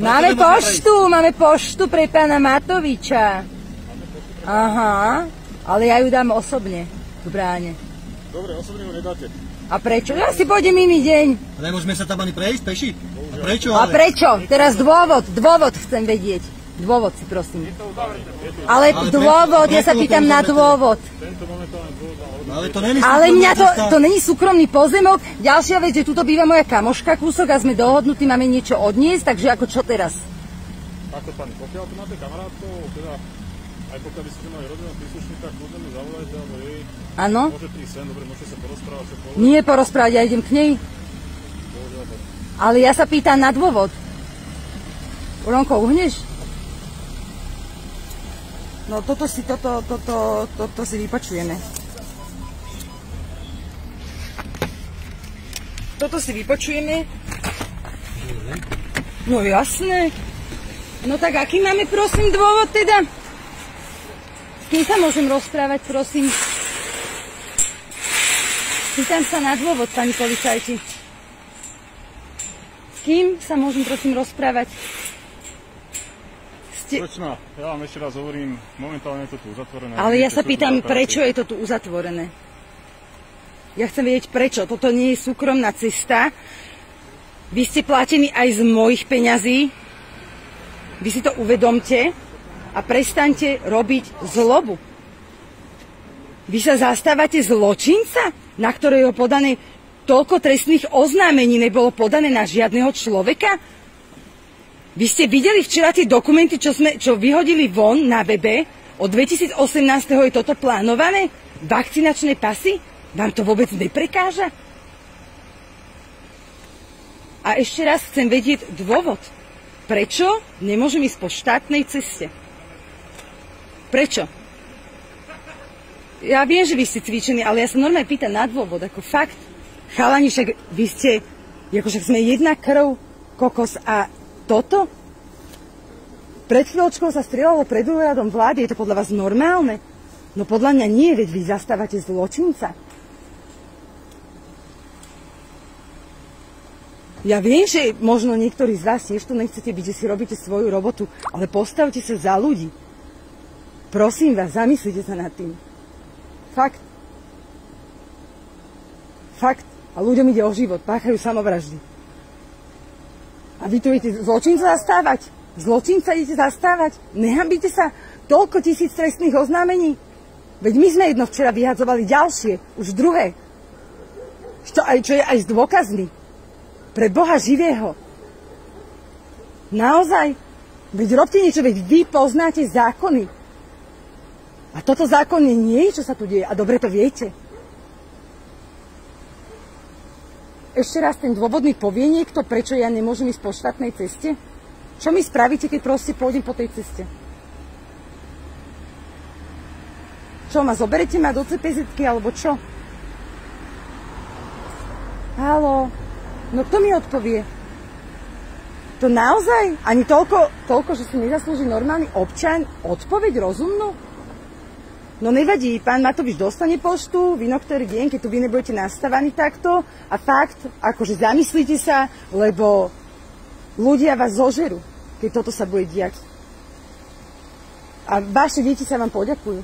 Máme poštu pre pána Matoviča. Aha, ale ja ju dám osobne, v bráne. Dobre, osobne ju nedáte. A prečo? Ja si pôjdem iný deň. Nemôžeme sa tam ani prejsť, peši? A prečo? A prečo? Teraz dôvod chcem vedieť. Dôvod si prosím. Ale dôvod, ja sa pýtam na dôvod. Ale mňa to není súkromný pozemok. Ďalšia vec, že tuto býva moja kamoška kúsok a sme dohodnutí, máme niečo odniesť, takže ako čo teraz? Ako pani, pokiaľ tu máte kamarátkov, teda aj pokiaľ by ste mali rodinného príslušníka, kľudne mi zavolajte, alebo jej. Áno? Môže prísť sem, dobre, môžete sa porozprávať. Nie porozprávať, ja idem k nej. Ale ja sa pýtam na dôvod. Ronko, uhneš? No toto si vypočujeme. Toto si vypočujeme. No jasné. No tak aký máme prosím dôvod teda? S kým sa môžem rozprávať prosím? Pýtam sa na dôvod, pani policajti. S kým sa môžem prosím rozprávať? Počná, ja vám ešte raz hovorím, momentálne je to tu uzatvorené. Ale ja sa pýtam, prečo je to tu uzatvorené? Ja chcem vedieť prečo. Toto nie je súkromná cesta. Vy ste platení aj z mojich peňazí. Vy si to uvedomte a prestaňte robiť zlobu. Vy sa zastávate zločinca, na ktorého podané toľko trestných oznámení nebolo podané na žiadneho človeka? Vy ste videli včera tie dokumenty, čo vyhodili von na webe? Od 2018. je toto plánované? Vakcinačné pasy? Vám to vôbec neprekáža? A ešte raz chcem vedieť dôvod. Prečo nemôžem ísť po štátnej ceste? Prečo? Ja viem, že vy ste cvičení, ale ja sa normálne pýtam na dôvod, ako fakt. Chalani, však vy ste, akože sme jedna krv, kokos a toto? Pred chvíľočkou sa strieľalo pred úradom vlády, je to podľa vás normálne? No podľa mňa nie, veď vy zastávate zločinca. Ja viem, že možno niektorí z vás tiež tu nechcete byť, že si robíte svoju robotu, ale postavte sa za ľudí. Prosím vás, zamyslite sa nad tým. Fakt. Fakt. A ľuďom ide o život, páchajú samovraždy. A vy tu idete zločinca zastávať? Zločinca idete zastávať? Nehambíte sa? Toľko tisíc trestných oznámení? Veď my sme jedno včera vyhadzovali ďalšie, už druhé. Čo je aj s dôkazmi. Pre Boha živého. Naozaj? Veď robte niečo, veď vy poznáte zákony. A toto zákonne nie je, čo sa tu deje. A dobre to viete. Ešte raz ten dôvodný povie niekto, prečo ja nemôžem ísť po štátnej ceste? Čo mi spravíte, keď proste pôjdem po tej ceste? Čo, ma zoberete ma do CPZ-ky, alebo čo? Haló? No kto mi odpovie? To naozaj? Ani toľko, že si nezaslúži normálny občan odpoveď rozumnú? No nevadí, pán Matovič dostane poštu v inoktorý deň, keď tu vy nebudete nastavení takto a fakt, akože zamyslite sa, lebo ľudia vás zožerú, keď toto sa bude diať. A vaše deti sa vám poďakujú.